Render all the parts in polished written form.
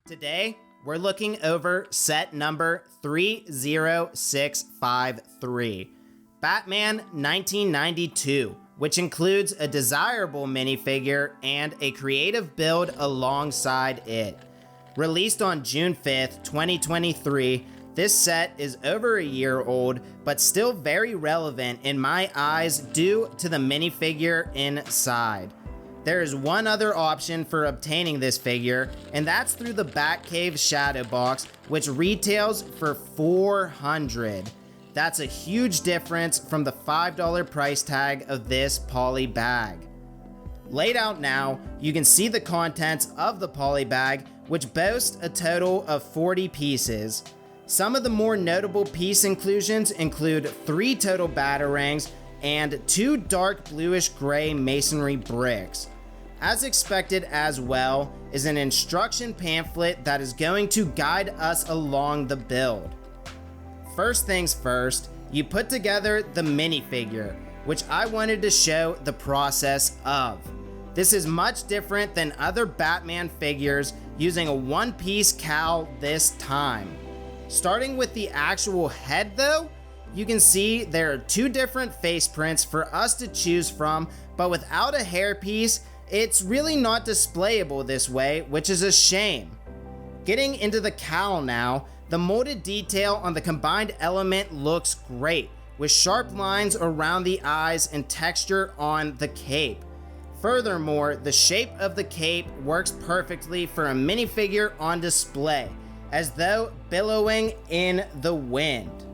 Today, we're looking over set number 30653, Batman 1992, which includes a desirable minifigure and a creative build alongside it. Released on June 5th, 2023, this set is over a year old, but still very relevant in my eyes due to the minifigure inside. There is one other option for obtaining this figure, and that's through the Batcave Shadow Box, which retails for $400. That's a huge difference from the $5 price tag of this poly bag. Laid out now, you can see the contents of the poly bag, which boasts a total of 40 pieces. Some of the more notable piece inclusions include 3 total batarangs and 2 dark bluish gray masonry bricks. As expected as well is an instruction pamphlet that is going to guide us along the build. First things first, you put together the minifigure, which I wanted to show the process of. This is much different than other Batman figures using a one-piece cowl this time. Starting with the actual head though, you can see there are 2 different face prints for us to choose from, but without a hairpiece, it's really not displayable this way, which is a shame. Getting into the cowl now, the molded detail on the combined element looks great, with sharp lines around the eyes and texture on the cape. Furthermore, the shape of the cape works perfectly for a minifigure on display, as though billowing in the wind.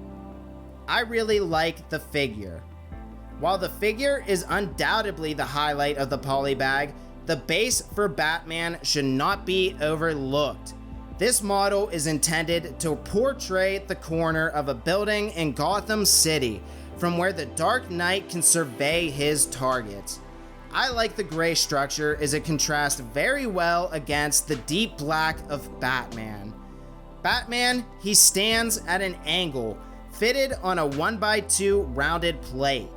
I really like the figure. While the figure is undoubtedly the highlight of the poly bag, the base for Batman should not be overlooked. This model is intended to portray the corner of a building in Gotham City, from where the Dark Knight can survey his targets. I like the gray structure as it contrasts very well against the deep black of Batman. Batman, he stands at an angle, fitted on a 1x2 rounded plate.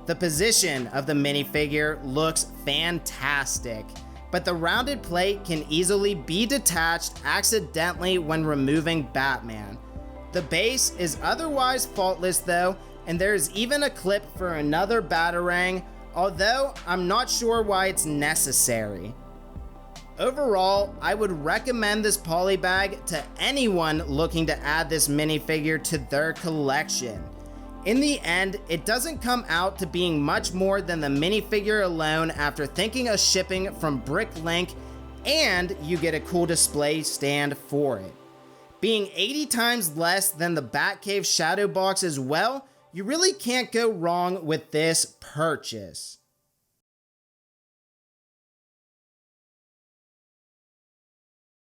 The position of the minifigure looks fantastic, but the rounded plate can easily be detached accidentally when removing Batman. The base is otherwise faultless though, and there is even a clip for another Batarang, although I'm not sure why it's necessary. Overall, I would recommend this poly bag to anyone looking to add this minifigure to their collection. In the end, it doesn't come out to being much more than the minifigure alone after thinking of shipping from Bricklink, and you get a cool display stand for it. Being 80 times less than the Batcave Shadow Box as well, you really can't go wrong with this purchase.